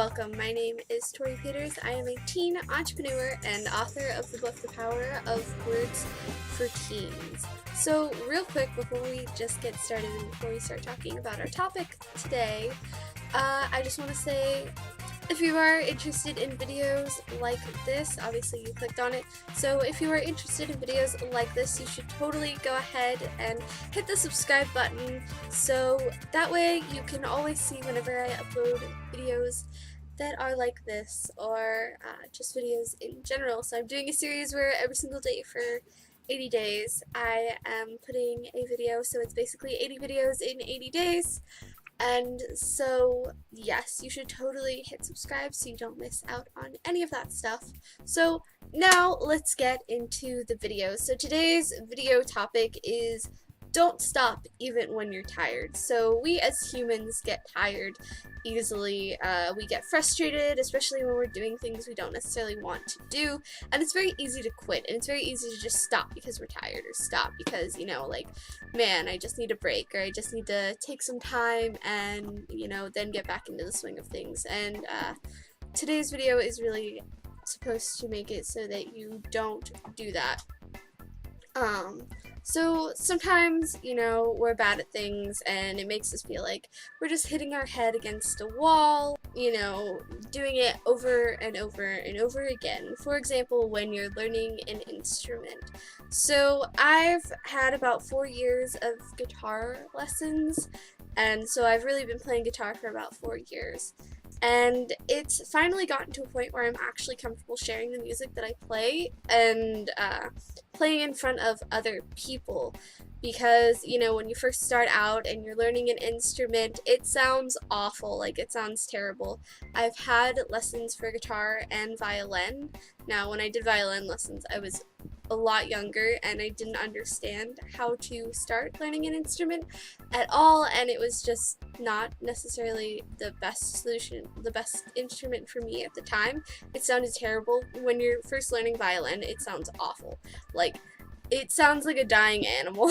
Welcome, my name is Tori Peters. I am a teen entrepreneur and author of the book The Power of Words for Teens. So real quick, before we just get started and before we start talking about our topic today, I just want to say, if you are interested in videos like this, obviously you clicked on it, so if you are interested in videos like this, you should totally go ahead and hit the subscribe button, so that way you can always see whenever I upload videos that are like this, or just videos in general. So I'm doing a series where every single day for 80 days I am putting a video, so it's basically 80 videos in 80 days. And so, yes, you should totally hit subscribe so you don't miss out on any of that stuff. So now let's get into the video. So today's video topic is don't stop even when you're tired. So we as humans get tired easily. We get frustrated, especially when we're doing things we don't necessarily want to do. And it's very easy to quit. And it's very easy to just stop because we're tired, or stop because, you know, like, man, I just need a break, or I just need to take some time and, you know, then get back into the swing of things. And today's video is really supposed to make it so that you don't do that. So sometimes, you know, we're bad at things and it makes us feel like we're just hitting our head against a wall, you know, doing it over and over and over again. For example, when you're learning an instrument. So I've had about 4 years of guitar lessons, and so I've really been playing guitar for about 4 years. And it's finally gotten to a point where I'm actually comfortable sharing the music that I play and playing in front of other people, because, you know, when you first start out and you're learning an instrument, it sounds awful, like it sounds terrible. I've had lessons for guitar and violin. Now, when I did violin lessons, I was a lot younger and I didn't understand how to start learning an instrument at all, and it was just not necessarily the best solution, the best instrument for me at the time. It sounded terrible. When you're first learning violin, it sounds awful. Like, it sounds like a dying animal,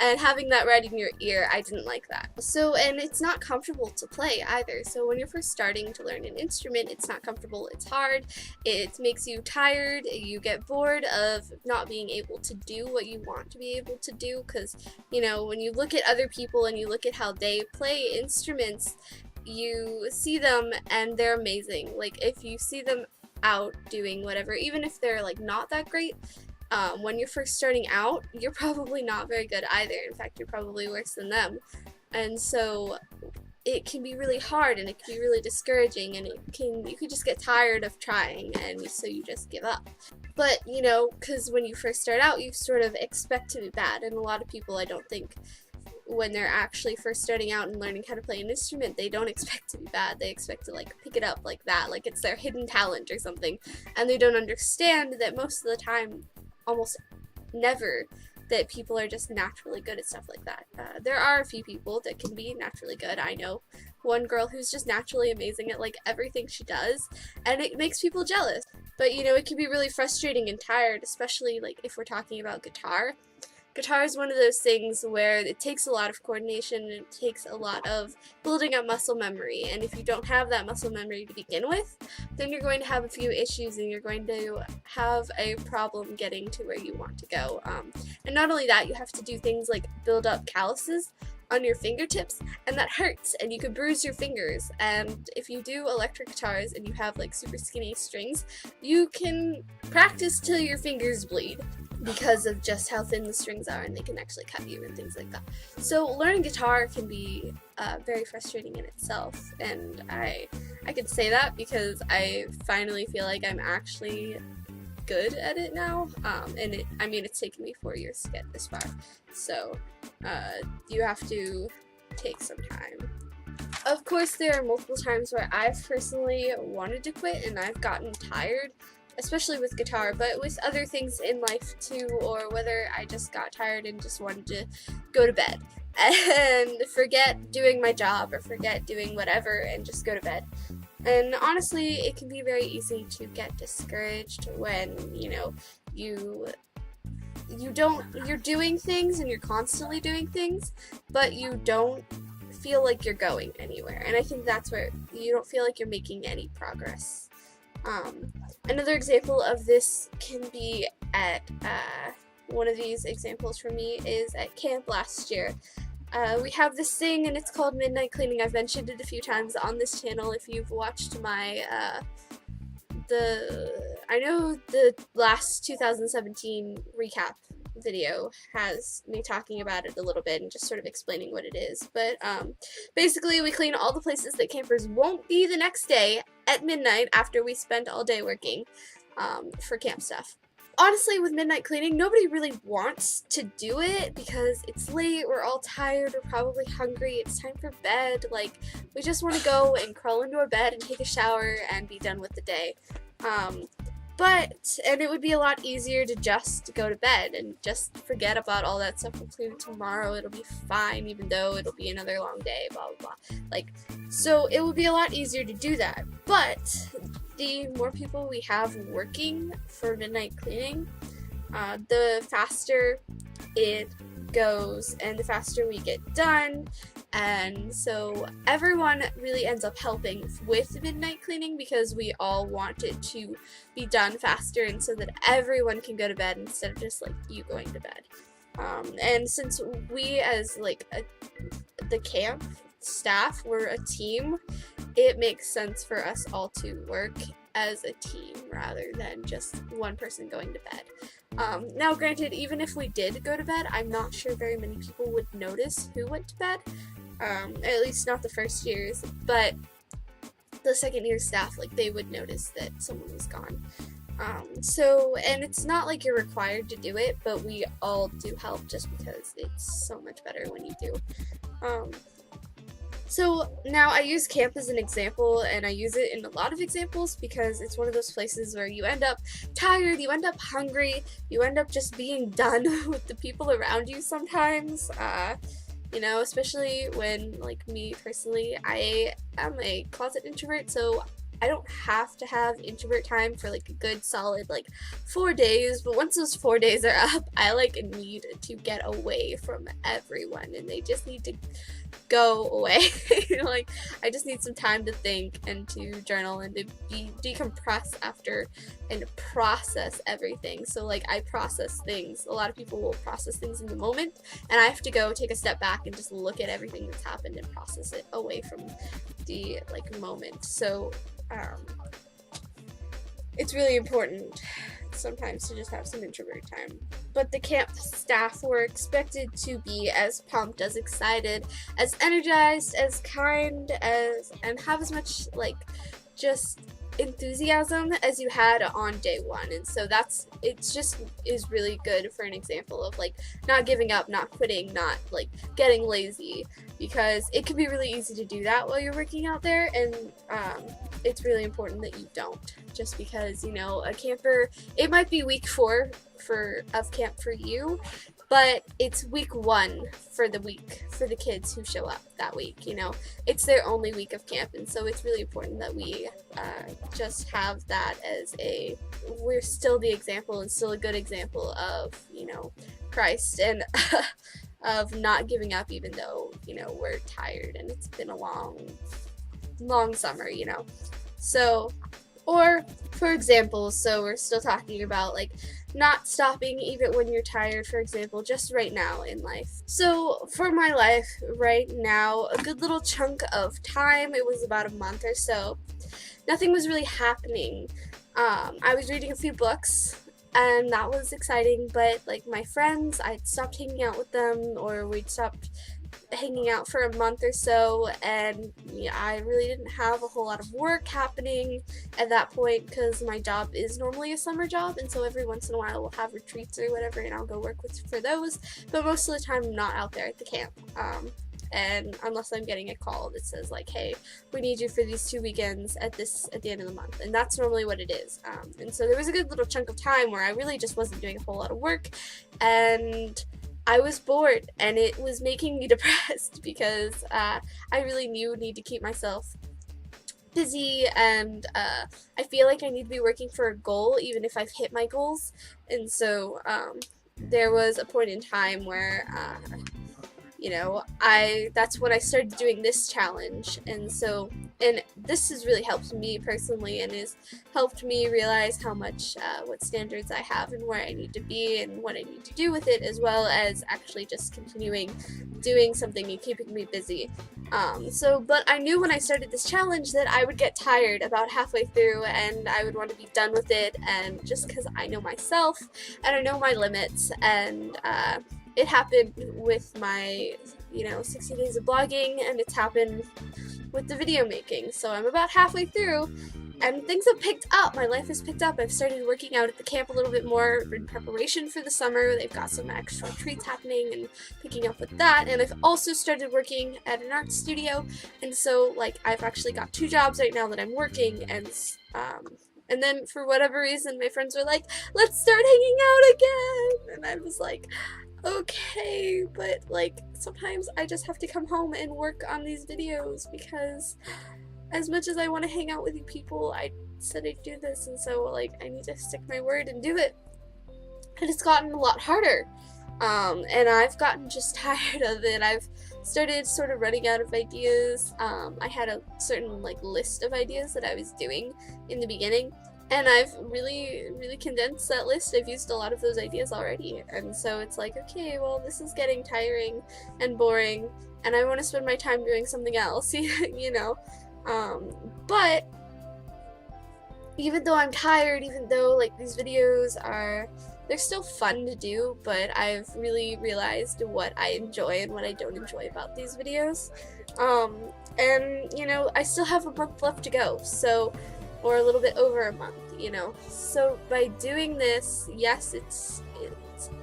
and having that right in your ear, I didn't like that. So, and it's not comfortable to play either. So when you're first starting to learn an instrument, it's not comfortable, it's hard, it makes you tired, you get bored of not being able to do what you want to be able to do, because, you know, when you look at other people and you look at how they play instruments, you see them and they're amazing. Like, if you see them out doing whatever, even if they're like not that great, when you're first starting out, you're probably not very good either. In fact, you're probably worse than them. And so it can be really hard, and it can be really discouraging, and you can just get tired of trying, and so you just give up. But, you know, because when you first start out, you sort of expect to be bad, and a lot of people, I don't think, when they're actually first starting out and learning how to play an instrument, they don't expect to be bad. They expect to, like, pick it up like that, like it's their hidden talent or something, and they don't understand that most of the time, almost never, that people are just naturally good at stuff like that. There are a few people that can be naturally good. I know one girl who's just naturally amazing at, like, everything she does, and it makes people jealous. But, you know, it can be really frustrating and tired, especially, like, if we're talking about guitar. Guitar is one of those things where it takes a lot of coordination, and it takes a lot of building up muscle memory, and if you don't have that muscle memory to begin with, then you're going to have a few issues and you're going to have a problem getting to where you want to go. And not only that, you have to do things like build up calluses on your fingertips, and that hurts, and you could bruise your fingers. And if you do electric guitars and you have, like, super skinny strings, you can practice till your fingers bleed, because of just how thin the strings are, and they can actually cut you and things like that. So learning guitar can be very frustrating in itself, and I can say that because I finally feel like I'm actually good at it now, and it's taken me 4 years to get this far, so you have to take some time. Of course, there are multiple times where I've personally wanted to quit and I've gotten tired, especially with guitar, but with other things in life too, or whether I just got tired and just wanted to go to bed and forget doing my job or forget doing whatever and just go to bed. And honestly, it can be very easy to get discouraged when, you know, you're doing things and you're constantly doing things, but you don't feel like you're going anywhere, and I think that's where you don't feel like you're making any progress. Another example of this can be at one of these examples for me is at camp last year. We have this thing and it's called midnight cleaning. I've mentioned it a few times on this channel. If you've watched my I know the last 2017 recap video has me talking about it a little bit and just sort of explaining what it is, but basically we clean all the places that campers won't be the next day at midnight after we spent all day working for camp stuff. Honestly, with midnight cleaning, nobody really wants to do it because it's late, we're all tired, we're probably hungry, it's time for bed, like, we just want to go and crawl into our bed and take a shower and be done with the day. And it would be a lot easier to just go to bed and just forget about all that stuff. We'll clean it tomorrow, it'll be fine, even though it'll be another long day, blah, blah, blah. Like, so it would be a lot easier to do that. But the more people we have working for midnight cleaning, the faster it goes and the faster we get done. And so everyone really ends up helping with midnight cleaning because we all want it to be done faster and so that everyone can go to bed instead of just like you going to bed. And since we as like the camp staff, we're a team, it makes sense for us all to work as a team rather than just one person going to bed. Now granted, even if we did go to bed, I'm not sure very many people would notice who went to bed, at least not the first years, but the second year staff, like, they would notice that someone was gone. And it's not like you're required to do it, but we all do help just because it's so much better when you do. So now I use camp as an example, and I use it in a lot of examples because it's one of those places where you end up tired, you end up hungry, you end up just being done with the people around you sometimes. You know, especially when, like, me personally, I am a closet introvert, so I don't have to have introvert time for like a good solid like 4 days, but once those 4 days are up, I like need to get away from everyone and they just need to go away. Like, I just need some time to think and to journal and to decompress after and process everything. So like, I process things. A lot of people will process things in the moment, and I have to go take a step back and just look at everything that's happened and process it away from the like moment. So it's really important sometimes to just have some introvert time. But the camp staff were expected to be as pumped, as excited, as energized, as kind, as and have as much like just enthusiasm as you had on day one. And so it's just is really good for an example of like not giving up, not quitting, not like getting lazy, because it can be really easy to do that while you're working out there, and it's really important that you don't, just because, you know, a camper, it might be week 4 of camp for you, but it's week 1 for the kids who show up that week. You know, it's their only week of camp, and so it's really important that we just have that as we're still the example and still a good example of, you know, Christ, and of not giving up even though, you know, we're tired and it's been a long summer, you know. So, or for example, so we're still talking about like not stopping even when you're tired, for example, just right now in life. So for my life right now, a good little chunk of time, it was about a month or so, nothing was really happening. I was reading a few books, and that was exciting, but like my friends, I'd stopped hanging out with them, or we'd stopped hanging out for a month or so, and yeah, I really didn't have a whole lot of work happening at that point because my job is normally a summer job, and so every once in a while we'll have retreats or whatever, and I'll go work for those, but most of the time I'm not out there at the camp. And unless I'm getting a call that says like, hey, we need you for these 2 weekends at the end of the month, and that's normally what it is. And so there was a good little chunk of time where I really just wasn't doing a whole lot of work, and I was bored, and it was making me depressed because I really need to keep myself busy, and I feel like I need to be working for a goal even if I've hit my goals. And so there was a point in time where you know, that's when I started doing this challenge. And so, and this has really helped me personally and has helped me realize how much, what standards I have and where I need to be and what I need to do with it, as well as actually just continuing doing something and keeping me busy. But I knew when I started this challenge that I would get tired about halfway through and I would want to be done with it, and just because I know myself and I know my limits, and it happened with my, 60 days of blogging, and it's happened with the video making. So I'm about halfway through, and things have picked up. My life has picked up. I've started working out at the camp a little bit more in preparation for the summer. They've got some extra treats happening and picking up with that. And I've also started working at an art studio. And so, I've actually got 2 jobs right now that I'm working, and then for whatever reason, my friends were like, let's start hanging out again. And I was like, okay, but sometimes I just have to come home and work on these videos, because as much as I want to hang out with you people, I said I'd do this, and so I need to stick my word and do it. And it's gotten a lot harder, and I've gotten just tired of it. I've started sort of running out of ideas. I had a certain list of ideas that I was doing in the beginning, and I've really condensed that list. I've used a lot of those ideas already, and so it's okay, well, this is getting tiring and boring, and I want to spend my time doing something else, but even though I'm tired, even though these videos they're still fun to do, but I've really realized what I enjoy and what I don't enjoy about these videos. And I still have a month left to go, or a little bit over a month, So by doing this, yes, it's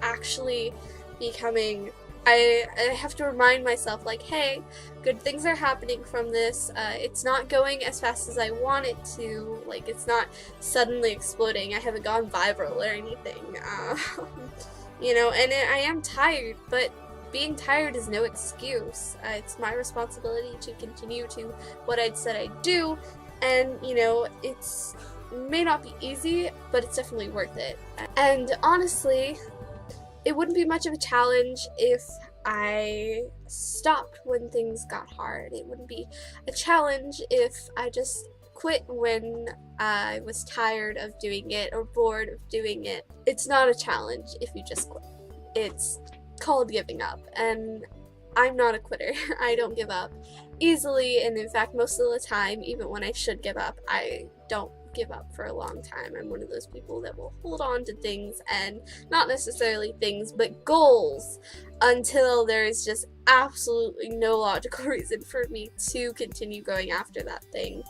actually becoming, I have to remind myself, hey, good things are happening from this. It's not going as fast as I want it to. It's not suddenly exploding. I haven't gone viral or anything. And I am tired, but being tired is no excuse. It's my responsibility to continue to what I'd said I'd do, and it may not be easy, but it's definitely worth it. And honestly, it wouldn't be much of a challenge if I stopped when things got hard. It wouldn't be a challenge if I just quit when I was tired of doing it or bored of doing it. It's not a challenge if you just quit. It's called giving up, and I'm not a quitter. I don't give up easily, and in fact, most of the time, even when I should give up, I don't give up for a long time. I'm one of those people that will hold on to things, and not necessarily things, but goals, until there is just absolutely no logical reason for me to continue going after that thing.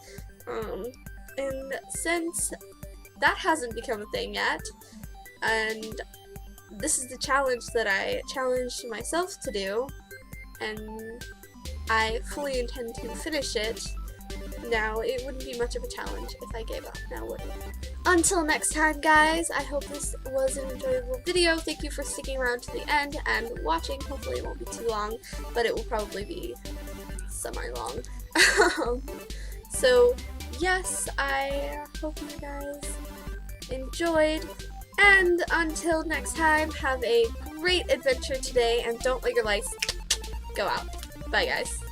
And since that hasn't become a thing yet, and this is the challenge that I challenged myself to do, and I fully intend to finish it. Now, it wouldn't be much of a challenge if I gave up, now would it? Until next time, guys, I hope this was an enjoyable video. Thank you for sticking around to the end and watching. Hopefully it won't be too long, but it will probably be semi-long. So, yes, I hope you guys enjoyed, and until next time, have a great adventure today, and don't let your lights go out. Bye, guys.